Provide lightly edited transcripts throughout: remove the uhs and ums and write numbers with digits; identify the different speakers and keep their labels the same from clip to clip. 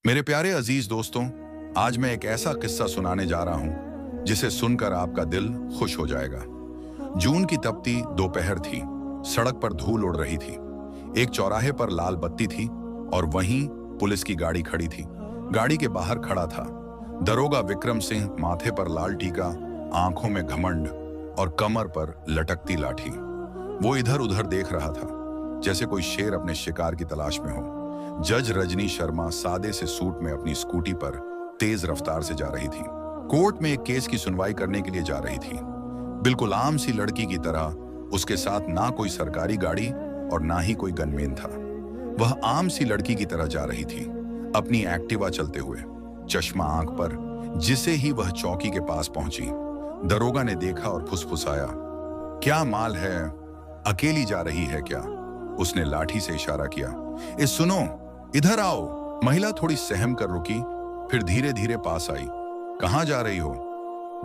Speaker 1: मेरे प्यारे अजीज दोस्तों, आज मैं एक ऐसा किस्सा सुनाने जा रहा हूं जिसे सुनकर आपका दिल खुश हो जाएगा। जून की तपती दोपहर थी। सड़क पर धूल उड़ रही थी। एक चौराहे पर लाल बत्ती थी और वहीं पुलिस की गाड़ी खड़ी थी। गाड़ी के बाहर खड़ा था दरोगा विक्रम सिंह, माथे पर लाल टीका, आंखों में घमंड और कमर पर लटकती लाठी। वो इधर उधर देख रहा था जैसे कोई शेर अपने शिकार की तलाश में हो। जज रजनी शर्मा सादे से सूट में अपनी स्कूटी पर तेज रफ्तार से जा रही थी। कोर्ट में एक केस की सुनवाई करने के लिए जा रही थी। बिल्कुल आम सी लड़की की तरह उसके साथ ना कोई सरकारी गाड़ी और ना ही कोई गनमैन था। वह आम सी लड़की की तरह जा रही थी, अपनी एक्टिवा चलते हुए, चश्मा आंख पर। जिसे ही वह चौकी के पास पहुंची, दरोगा ने देखा और फुसफुसाया, क्या माल है, अकेली जा रही है क्या? उसने लाठी से इशारा किया। सुनो, इधर आओ। महिला थोड़ी सहम कर रुकी, फिर धीरे धीरे पास आई। कहां जा रही हो?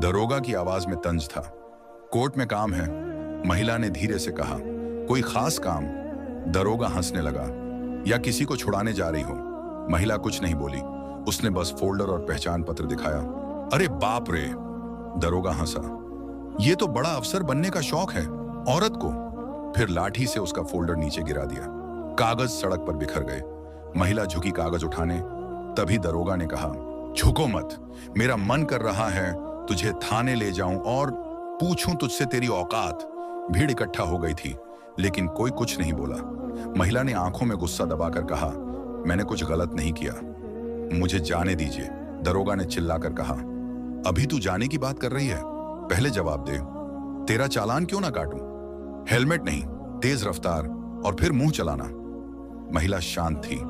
Speaker 1: दरोगा की आवाज में तंज था। कोर्ट में काम है, महिला ने धीरे से कहा। कोई खास काम? दरोगा हंसने लगा। या किसी को छुड़ाने जा रही हो? महिला कुछ नहीं बोली, उसने बस फोल्डर और पहचान पत्र दिखाया। अरे बाप रे, दरोगा हंसा। ये तो बड़ा अफसर बनने का शौक है औरत को। फिर लाठी से उसका फोल्डर नीचे गिरा दिया। कागज सड़क पर बिखर गए। महिला झुकी कागज उठाने, तभी दरोगा ने कहा, झुको मत, मेरा मन कर रहा है तुझे थाने ले जाऊं और पूछूं तुझसे तेरी औकात। भीड़ इकट्ठा हो गई थी, लेकिन कोई कुछ नहीं बोला। महिला ने आंखों में गुस्सा दबाकर कहा, मैंने कुछ गलत नहीं किया, मुझे जाने दीजिए। दरोगा ने चिल्लाकर कहा, अभी तू जाने की बात कर रही है? पहले जवाब दे, तेरा चालान क्यों ना काटूं? हेलमेट नहीं, तेज रफ्तार और फिर मुंह चलाना। महिला शांत थी,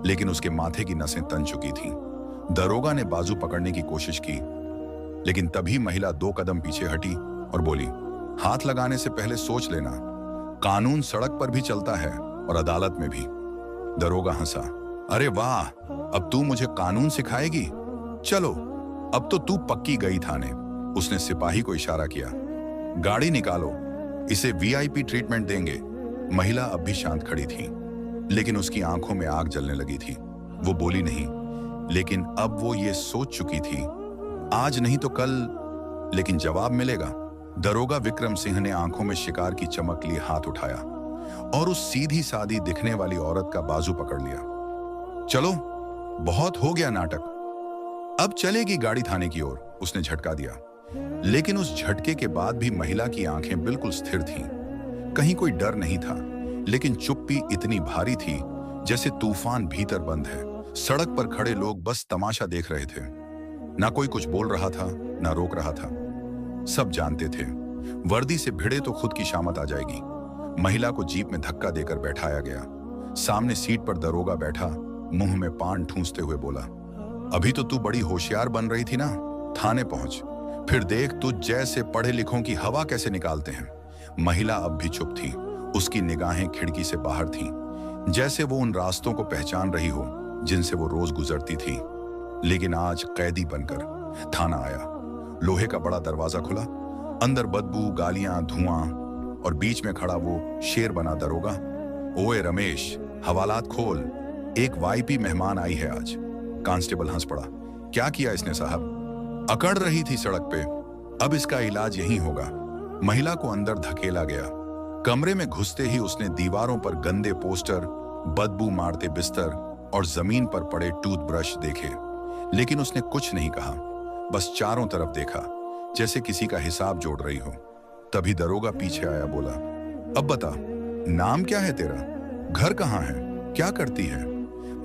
Speaker 1: लेकिन उसके माथे की नसें तन चुकी थीं। दरोगा ने बाजू पकड़ने की कोशिश की, लेकिन तभी महिला 2 कदम पीछे हटी और बोली, हाथ लगाने से पहले सोच लेना, कानून सड़क पर भी चलता है और अदालत में भी। दरोगा हंसा। अरे वाह, अब तू मुझे कानून सिखाएगी? चलो, अब तो तू पक्की गई थाने। उसने सिपाही को इशारा किया। गाड़ी निकालो, इसे वीआईपी ट्रीटमेंट देंगे। महिला अब भी शांत खड़ी थी, लेकिन उसकी आंखों में आग जलने लगी थी। वो बोली नहीं, लेकिन अब वो ये सोच चुकी थी, आज नहीं तो कल, लेकिन जवाब मिलेगा। दरोगा विक्रम सिंह ने आंखों में शिकार की चमक लिए हाथ उठाया और उस सीधी सादी दिखने वाली औरत का बाजू पकड़ लिया। चलो, बहुत हो गया नाटक, अब चलेगी गाड़ी थाने की ओर, उसने झटका दिया। लेकिन उस झटके के बाद भी महिला की आंखें बिल्कुल स्थिर थीं। कहीं कोई डर नहीं था, लेकिन चुप्पी इतनी भारी थी जैसे तूफान भीतर बंद है। सड़क पर खड़े लोग बस तमाशा देख रहे थे। ना कोई कुछ बोल रहा था, ना रोक रहा था। सब जानते थे, वर्दी से भिड़े तो खुद की शामत आ जाएगी। महिला को जीप में धक्का देकर बैठाया गया। सामने सीट पर दरोगा बैठा, मुंह में पान ठूंसते हुए बोला, अभी तो तू बड़ी होशियार बन रही थी ना, थाने पहुंच, फिर देख तू जैसे पढ़े लिखों की हवा कैसे निकालते हैं। महिला अब भी चुप थी, उसकी निगाहें खिड़की से बाहर थीं, जैसे वो उन रास्तों को पहचान रही हो जिनसे वो रोज गुजरती थी। लेकिन आज कैदी बनकर थाना आया। लोहे का बड़ा दरवाजा खुला, अंदर बदबू, गालियां, धुआं और बीच में खड़ा वो शेर बना दरोगा। ओए रमेश, हवालात खोल, एक वाईपी मेहमान आई है आज। कांस्टेबल हंस पड़ा। क्या किया इसने साहब? अकड़ रही थी सड़क पे, अब इसका इलाज यहीं होगा। महिला को अंदर धकेला गया। कमरे में घुसते ही उसने दीवारों पर गंदे पोस्टर, बदबू मारते बिस्तर और जमीन पर पड़े टूथब्रश देखे, लेकिन उसने कुछ नहीं कहा, बस चारों तरफ देखा जैसे किसी का हिसाब जोड़ रही हो। तभी दरोगा पीछे आया, बोला, अब बता, नाम क्या है तेरा? घर कहाँ है? क्या करती है?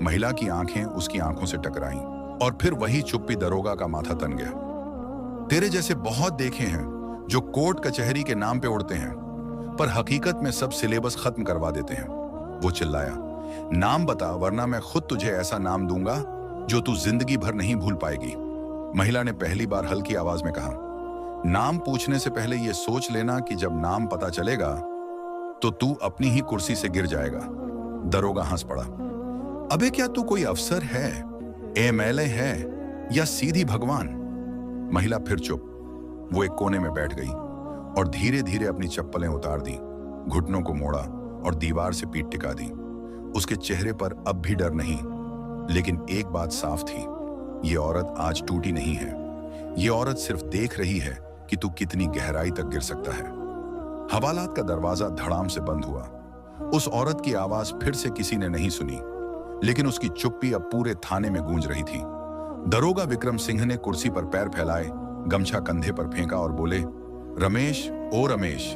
Speaker 1: महिला की आंखें उसकी आंखों से टकराईं और फिर वही चुप्पी दरोगा का माथा तन गया। तेरे जैसे बहुत देखे हैं जो कोर्ट कचहरी के नाम पे उड़ते हैं, पर हकीकत में सब सिलेबस खत्म करवा देते हैं। वो चिल्लाया, नाम बता, वरना मैं खुद तुझे ऐसा नाम दूंगा जो तू जिंदगी भर नहीं भूल पाएगी। महिला ने पहली बार हल्की आवाज में कहा, नाम पूछने से पहले यह सोच लेना कि जब नाम पता चलेगा तो तू अपनी ही कुर्सी से गिर जाएगा। दरोगा हंस पड़ा। अबे क्या तू कोई अफसर है, एमएलए है या सीधी भगवान? महिला फिर चुप। वो एक कोने में बैठ गई और धीरे धीरे अपनी चप्पलें उतार दी, घुटनों को मोड़ा और दीवार से पीठ टिका दी। उसके चेहरे पर अब भी डर नहीं, लेकिन एक बात साफ थी, ये औरत आज टूटी नहीं है। ये औरत सिर्फ देख रही है कि तू कितनी गहराई तक गिर सकता है। हवालात का दरवाजा धड़ाम से बंद हुआ। उस औरत की आवाज फिर से किसी ने नहीं सुनी, लेकिन उसकी चुप्पी अब पूरे थाने में गूंज रही थी। दरोगा विक्रम सिंह ने कुर्सी पर पैर फैलाए, गमछा कंधे पर फेंका और बोले, रमेश, ओ रमेश,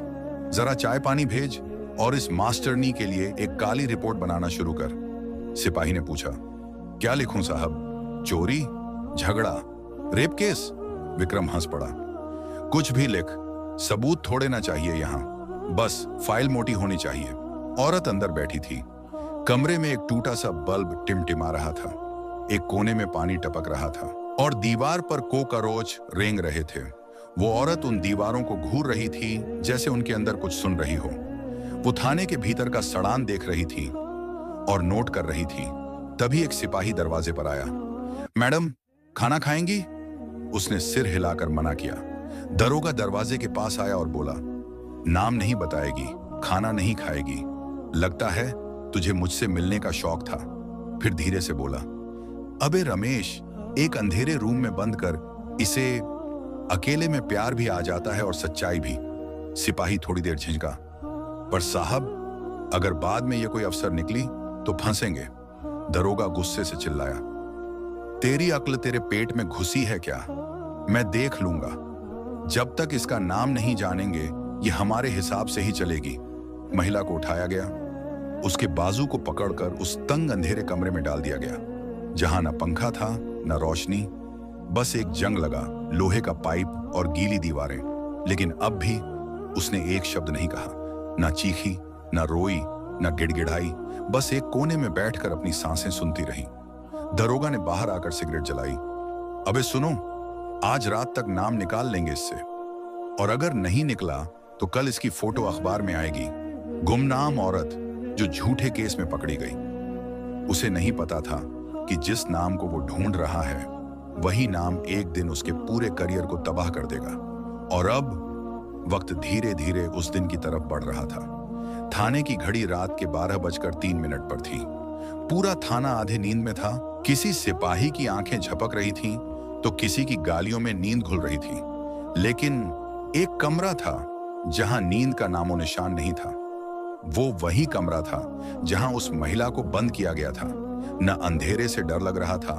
Speaker 1: जरा चाय पानी भेज और इस मास्टरनी के लिए एक काली रिपोर्ट बनाना शुरू कर। सिपाही ने पूछा, क्या लिखूं साहब? चोरी, झगड़ा, रेप केस? विक्रम हंस पड़ा। कुछ भी लिख, सबूत थोड़े ना चाहिए यहां, बस फाइल मोटी होनी चाहिए। औरत अंदर बैठी थी। कमरे में एक टूटा सा बल्ब टिमटिमा रहा था, एक कोने में पानी टपक रहा था और दीवार पर कोकरोच रेंग रहे थे। वो औरत उन दीवारों को घूर रही थी जैसे उनके अंदर कुछ सुन रही हो। वो थाने के भीतर का सड़ान देख रही थी और नोट कर रही थी। तभी एक सिपाही दरवाजे पर आया। मैडम, खाना खाएंगी? उसने सिर हिलाकर मना किया। दरोगा दरवाजे के पास आया और बोला, नाम नहीं बताएगी, खाना नहीं खाएगी, लगता है तुझे मुझसे मिलने का शौक था। फिर धीरे से बोला, अबे रमेश, एक अंधेरे रूम में बंद कर इसे अकेले में प्यार भी आ जाता है और सच्चाई भी। सिपाही थोड़ी देर झिझका, पर साहब, अगर बाद में ये कोई अफसर निकली तो फंसेंगे। दरोगा गुस्से से चिल्लाया, तेरी अक्ल तेरे पेट में घुसी है क्या? मैं देख लूंगा। जब तक इसका नाम नहीं जानेंगे ये हमारे हिसाब से ही चलेगी। महिला को उठाया गया, उसके बाजू को पकड़कर उस तंग अंधेरे कमरे में डाल दिया गया, जहां न पंखा था न रोशनी, बस एक जंग लगा लोहे का पाइप और गीली दीवारें। लेकिन अब भी उसने एक शब्द नहीं कहा, ना चीखी, ना रोई, ना गिड़गिड़ाई, बस एक कोने में बैठकर अपनी सांसें सुनती रही। दरोगा ने बाहर आकर सिगरेट जलाई। अबे सुनो, आज रात तक नाम निकाल लेंगे इससे, और अगर नहीं निकला तो कल इसकी फोटो अखबार में आएगी। गुमनाम औरत जो झूठे केस में पकड़ी गई। उसे नहीं पता था कि जिस नाम को वो ढूंढ रहा है वही नाम एक दिन उसके पूरे करियर को तबाह कर देगा। और अब वक्त धीरे धीरे उस दिन की तरफ बढ़ रहा था। थाने की घड़ी रात के 12:03 पर थी। पूरा थाना आधे नींद में था। किसी सिपाही की आंखें झपक रही थीं, तो किसी की गालियों में नींद घुल रही थी। लेकिन एक कमरा था जहां नींद का नामो निशान नहीं था। वो वही कमरा था जहां उस महिला को बंद किया गया था। न अंधेरे से डर लग रहा था,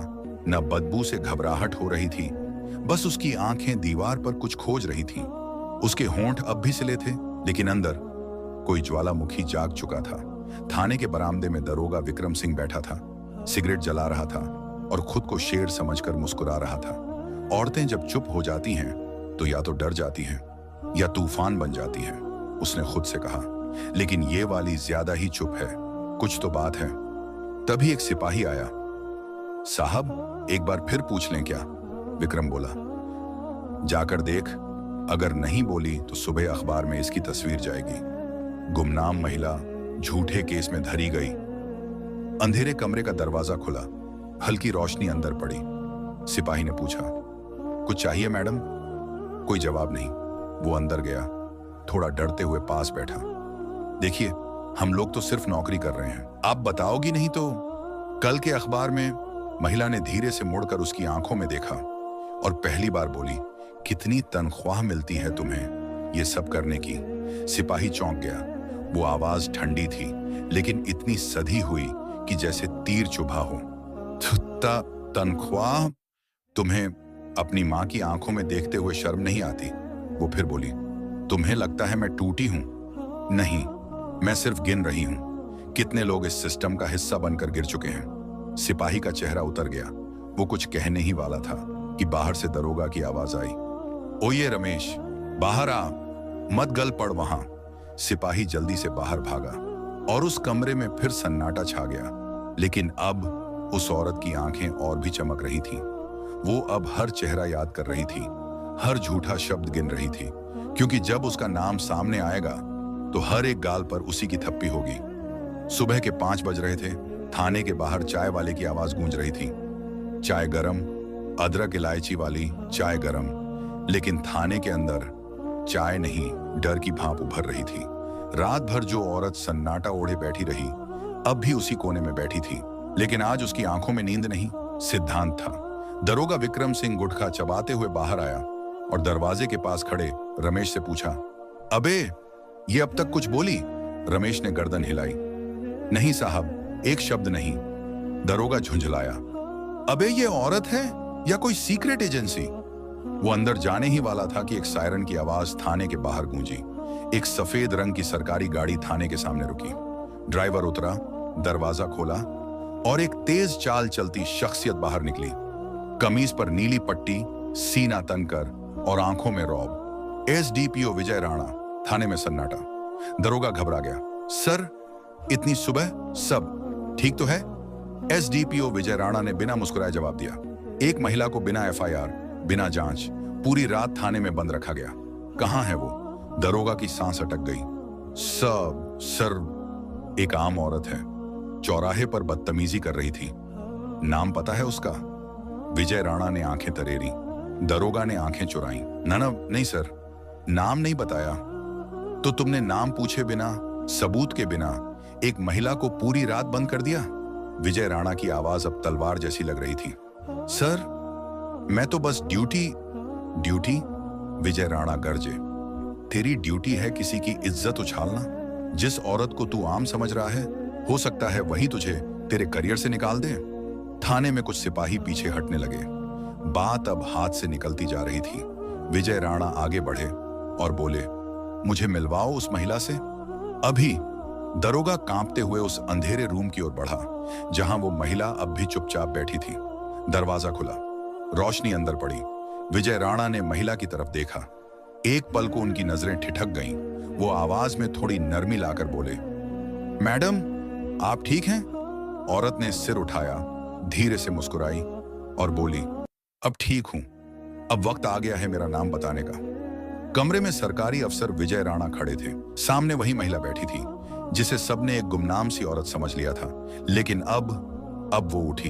Speaker 1: न बदबू से घबराहट हो रही थी, बस उसकी आंखें दीवार पर कुछ खोज रही थीं। उसके होंठ अब भी सिले थे, लेकिन अंदर कोई ज्वालामुखी जाग चुका था। थाने के बरामदे में दरोगा विक्रम सिंह बैठा था, सिगरेट जला रहा था और खुद को शेर समझकर मुस्कुरा रहा था। औरतें जब चुप हो जाती हैं तो या तो डर जाती हैं या तूफान बन जाती हैं, उसने खुद से कहा। लेकिन ये वाली ज्यादा ही चुप है, कुछ तो बात है। तभी एक सिपाही आया। साहब, एक बार फिर पूछ लें क्या? विक्रम बोला। जाकर देख, अगर नहीं बोली तो सुबह अखबार में इसकी तस्वीर जाएगी। गुमनाम महिला झूठे केस में धरी गई। अंधेरे कमरे का दरवाजा खुला, हल्की रोशनी अंदर पड़ी। सिपाही ने पूछा, कुछ चाहिए मैडम? कोई जवाब नहीं। वो अंदर गया, थोड़ा डरते हुए पास बैठा। देखिए, हम लोग तो सिर्फ नौकरी कर रहे हैं, आप बताओगी नहीं तो? कल के अखबार में। महिला ने धीरे से मुड़कर उसकी आंखों में देखा और पहली बार बोली, कितनी तनख्वाह मिलती है तुम्हें ये सब करने की? सिपाही चौंक गया। वो आवाज ठंडी थी, लेकिन इतनी सधी हुई कि जैसे तीर चुभा हो। तनख्वाह? तुम्हें अपनी मां की आंखों में देखते हुए शर्म नहीं आती? वो फिर बोली, तुम्हें लगता है मैं टूटी हूं? नहीं, मैं सिर्फ गिन रही हूं कितने लोग इस सिस्टम का हिस्सा बनकर गिर चुके हैं। सिपाही का चेहरा उतर गया। वो कुछ कहने ही वाला था कि बाहर से दरोगा की आवाज आई, ओ ये रमेश, बाहर आ, मत गल पड़ वहां। सिपाही जल्दी से बाहर भागा और उस कमरे में फिर सन्नाटा छा गया। लेकिन अब उस औरत की आंखें और भी चमक रही थीं। वो अब हर चेहरा याद कर रही थी, हर झूठा शब्द गिन रही थी, क्योंकि जब उसका नाम सामने आएगा तो हर एक गाल पर उसी की थप्पी होगी। सुबह के 5 बज रहे थे। थाने के बाहर चाय वाले की आवाज गूंज रही थी, चाय गरम, अदरक इलायची वाली चाय गरम। लेकिन थाने के अंदर चाय नहीं, डर की भाप उभर रही थी। रात भर जो औरत सन्नाटा ओढ़े बैठी रही, अब भी उसी कोने में बैठी थी, लेकिन आज उसकी आंखों में नींद नहीं, सिद्धांत था। दरोगा विक्रम सिंह गुटखा चबाते हुए बाहर आया और दरवाजे के पास खड़े रमेश से पूछा, अबे ये अब तक कुछ बोली? रमेश ने गर्दन हिलाई। नहीं साहब, एक शब्द नहीं। दरोगा झुंझलाया। अबे ये औरत है या कोई सीक्रेट एजेंसी? वो अंदर जाने ही वाला था कि एक सायरन की आवाज थाने के बाहर गूंजी। एक सफेद रंग की सरकारी गाड़ी थाने के सामने रुकी। ड्राइवर उतरा, दरवाजा खोला और एक तेज चाल चलती शख्सियत बाहर निकली। कमीज पर नीली पट्टी, सीना तनकर और आंखों में रौब। एसडीपीओ विजय राणा। थाने में सन्नाटा। दरोगा घबरा गया। सर, इतनी सुबह? सब ठीक तो है? एसडीपीओ विजय राणा ने बिना मुस्कुराए जवाब दिया। एक महिला को बिना एफआईआर, बिना जांच पूरी रात थाने में बंद रखा गया। कहां है वो? दरोगा की सांस अटक गई। सर, एक आम औरत है, चौराहे पर बदतमीजी कर रही थी। नाम पता है उसका? विजय राणा ने आंखें तरेरी। दरोगा ने आंखें चुराई। ना नहीं सर, नाम नहीं बताया। तो तुमने नाम पूछे बिना, सबूत के बिना एक महिला को पूरी रात बंद कर दिया? विजय राणा की आवाज अब तलवार जैसी लग रही थी। सर, मैं तो बस ड्यूटी। विजय राणा गरजे। तेरी ड्यूटी है किसी की इज्जत उछालना? जिस औरत को तू आम समझ रहा है, हो सकता है वही तुझे तेरे करियर से निकाल दे। थाने में कुछ सिपाही पीछे हटने लगे। बात अब हाथ से निकलती जा रही थी। विजय राणा आगे बढ़े और बोले, मुझे मिलवाओ उस महिला से अभी। दरोगा कांपते हुए उस अंधेरे रूम की ओर बढ़ा जहां वो महिला अब भी चुपचाप बैठी थी। दरवाजा खुला, रोशनी अंदर पड़ी। विजय राणा ने महिला की तरफ देखा। एक पल को उनकी नजरें ठिठक गईं। वो आवाज में थोड़ी नरमी लाकर बोले, मैडम, आप ठीक हैं? औरत ने सिर उठाया, धीरे से मुस्कुराई और बोली, अब ठीक हूं। अब वक्त आ गया है मेरा नाम बताने का। कमरे में सरकारी अफसर विजय राणा खड़े थे। सामने वही महिला बैठी थी जिसे सबने एक गुमनाम सी औरत समझ लिया था। लेकिन अब वो उठी,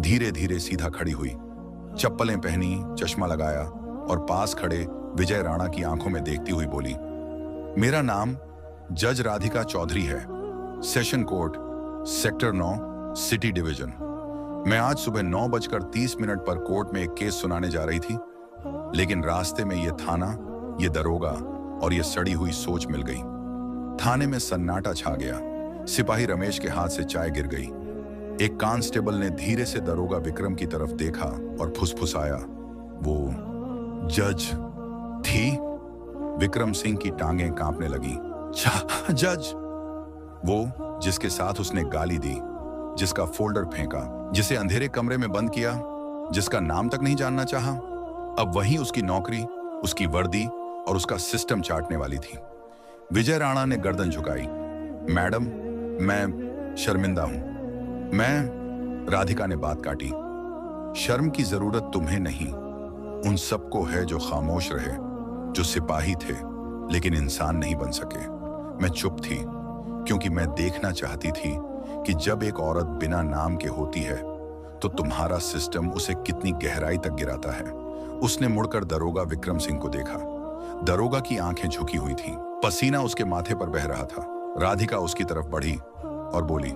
Speaker 1: धीरे धीरे सीधा खड़ी हुई, चप्पलें पहनी, चश्मा लगाया और पास खड़े विजय राणा की आंखों में देखती हुई बोली, मेरा नाम जज राधिका चौधरी है, session court, sector 9, city division. मैं आज सुबह 9:30 पर कोर्ट में एक केस सुनाने जा रही थी, लेकिन रास्ते में ये थाना, ये दरोगा और ये सड़ी हुई सोच मिल गई। थाने में सन्नाटा छा गया। सिपाही रमेश के हाथ से चाय गिर गई। एक कांस्टेबल ने धीरे से दरोगा विक्रम की तरफ देखा और फुसफुसाया, वो जज थी? विक्रम सिंह की टांगें कांपने लगी। जज? वो जिसके साथ उसने गाली दी, जिसका फोल्डर फेंका, जिसे अंधेरे कमरे में बंद किया, जिसका नाम तक नहीं जानना चाहा, अब वही उसकी नौकरी, उसकी वर्दी और उसका सिस्टम चाटने वाली थी। विजय राणा ने गर्दन झुकाई। मैडम, मैं शर्मिंदा हूं। राधिका ने बात काटी। शर्म की जरूरत तुम्हें नहीं, उन सबको है जो खामोश रहे, जो सिपाही थे लेकिन इंसान नहीं बन सके। मैं चुप थी क्योंकि मैं देखना चाहती थी कि जब एक औरत बिना नाम के होती है तो तुम्हारा सिस्टम उसे कितनी गहराई तक गिराता है। उसने मुड़कर दरोगा विक्रम सिंह को देखा। दरोगा की आंखें झुकी हुई थीं, पसीना उसके माथे पर बह रहा था। राधिका उसकी तरफ बढ़ी और बोली,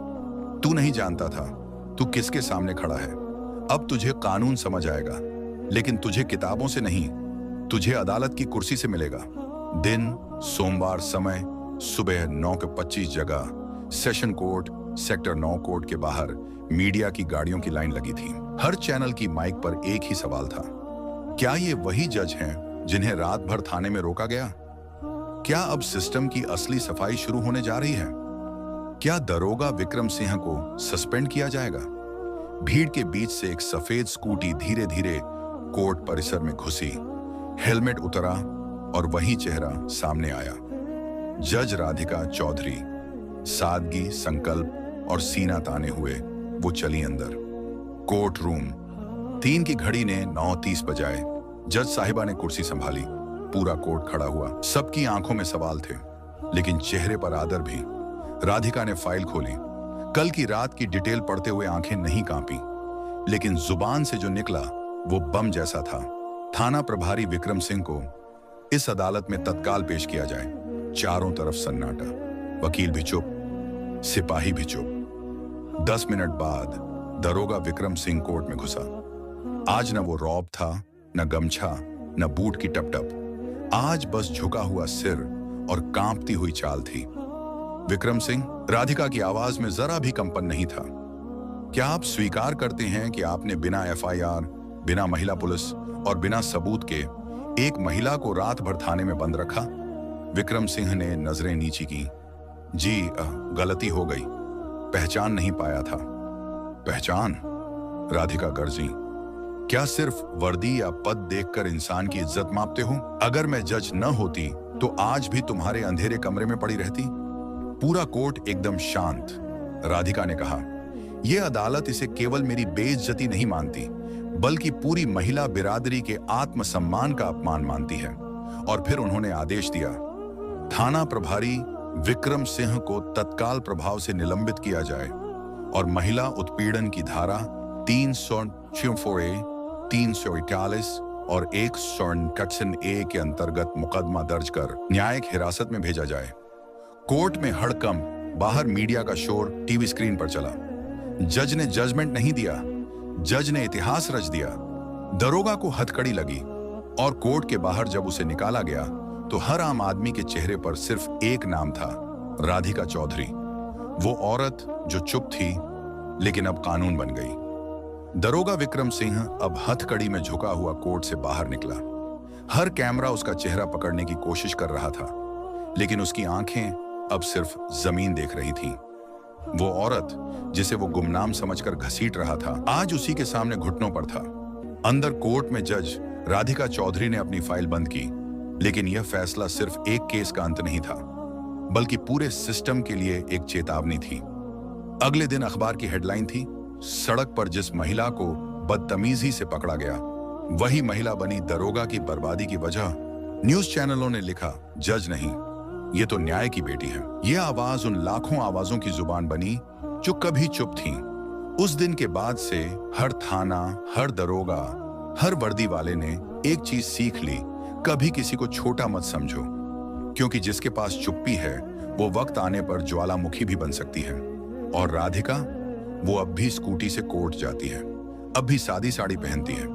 Speaker 1: तू नहीं जानता था तू किसके सामने खड़ा है। अब तुझे कानून समझ आएगा, लेकिन तुझे किताबों से नहीं, तुझे अदालत की कुर्सी से मिलेगा। दिन सोमवार, समय सुबह 9:25, जगह सेशन कोर्ट, सेक्टर 9 कोर्ट के बाहर मीडिया की गाड़ियों की लाइन लगी थी। हर चैनल की माइक पर एक ही सवाल था, क्या ये वही जज हैं जिन्हें रात भर थाने में रोका गया? क्या अब सिस्टम की असली सफाई शुरू होने जा रही है? क्या दरोगा विक्रम सिंह को सस्पेंड किया जाएगा? भीड़ के बीच से एक सफेद स्कूटी धीरे धीरे कोर्ट परिसर में घुसी। हेलमेट उतरा और वही चेहरा सामने आया, जज राधिका चौधरी। सादगी, संकल्प और सीना ताने हुए वो चली अंदर। Court room. 3 की घड़ी ने 9:30 बजाए। जज साहिबा ने कुर्सी संभाली। पूरा कोर्ट खड़ा हुआ। सबकी आंखों में सवाल थे, लेकिन चेहरे पर आदर भी। राधिका ने फाइल खोली। कल की रात की डिटेल पढ़ते हुए आंखें नहीं कांपी, लेकिन जुबान से जो निकला वो बम जैसा था। थाना प्रभारी विक्रम सिंह को इस अदालत में तत्काल पेश किया जाए। चारों तरफ सन्नाटा। वकील भी चुप, सिपाही भी चुप। 10 मिनट बाद दरोगा विक्रम सिंह कोर्ट में घुसा। आज न वो रौब था, न गमछा, न बूट की टपटप। आज बस झुका हुआ सिर और कांपती हुई चाल थी। विक्रम सिंह, राधिका की आवाज में जरा भी कंपन नहीं था। क्या आप स्वीकार करते हैं कि आपने बिना एफआईआर, बिना महिला पुलिस और बिना सबूत के एक महिला को रात भर थाने में बंद रखा? विक्रम सिंह ने नजरें नीची की। जी, गलती हो गई, पहचान नहीं पाया था। पहचान? राधिका गर्जी। क्या सिर्फ वर्दी या पद देखकर इंसान की इज्जत मापते हो? अगर मैं जज न होती तो आज भी तुम्हारे अंधेरे कमरे में पड़ी रहती। पूरा कोर्ट एकदम शांत। राधिका ने कहा, यह अदालत इसे केवल मेरी बेइज्जती नहीं मानती, बल्कि पूरी महिला बिरादरी के आत्मसम्मान का अपमान मानती है। और फिर उन्होंने आदेश दिया, थाना प्रभारी विक्रम सिंह को तत्काल प्रभाव से निलंबित किया जाए और महिला उत्पीड़न की धारा 306A, 341 और 161A के अंतर्गत मुकदमा दर्ज कर न्यायिक हिरासत में भेजा जाए। कोर्ट में हड़कंप, बाहर मीडिया का शोर, टीवी स्क्रीन पर चला। जज ने जजमेंट नहीं दिया, जज ने इतिहास रच दिया। दरोगा को हथकड़ी लगी और कोर्ट के बाहर जब उसे निकाला गया तो हर आम आदमी के चेहरे पर सिर्फ एक नाम था, राधिका चौधरी। वो औरत जो चुप थी लेकिन अब कानून बन गई। दरोगा विक्रम सिंह अब हथकड़ी में झुका हुआ कोर्ट से बाहर निकला। हर कैमरा उसका चेहरा पकड़ने की कोशिश कर रहा था, लेकिन उसकी आंखें अब सिर्फ जमीन देख रही थीं। वो औरत जिसे वो गुमनाम समझकर घसीट रहा था, आज उसी के सामने घुटनों पर था। अंदर कोर्ट में जज राधिका चौधरी ने अपनी फाइल बंद की, लेकिन यह फैसला सिर्फ एक केस का अंत नहीं था, बल्कि पूरे सिस्टम के लिए एक चेतावनी थी। अगले दिन अखबार की हेडलाइन थी, सड़क पर जिस महिला को बदतमीजी से पकड़ा गया, वही महिला बनी दरोगा की बर्बादी की वजह। न्यूज चैनलों ने लिखा, जज नहीं, ये तो न्याय की बेटी है। यह आवाज उन लाखों आवाजों की जुबान बनी जो कभी चुप थीं। उस दिन के बाद से हर थाना, हर दरोगा, हर वर्दी वाले ने एक चीज सीख ली, कभी किसी को छोटा मत समझो, क्योंकि जिसके पास चुप्पी है वो वक्त आने पर ज्वालामुखी भी बन सकती है। और राधिका, वो अब भी स्कूटी से कोर्ट जाती है, अब भी सादी साड़ी पहनती है,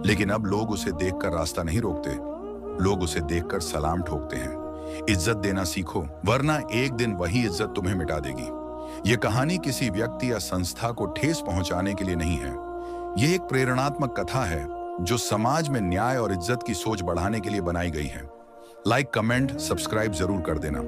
Speaker 1: लेकिन अब लोग उसे देखकर रास्ता नहीं रोकते, लोग उसे देखकर सलाम ठोकते हैं। इज्जत देना सीखो, वरना एक दिन वही इज्जत तुम्हें मिटा देगी। यह कहानी किसी व्यक्ति या संस्था को ठेस पहुंचाने के लिए नहीं है। यह एक प्रेरणात्मक कथा है जो समाज में न्याय और इज्जत की सोच बढ़ाने के लिए बनाई गई है। लाइक, कमेंट, सब्सक्राइब जरूर कर देना।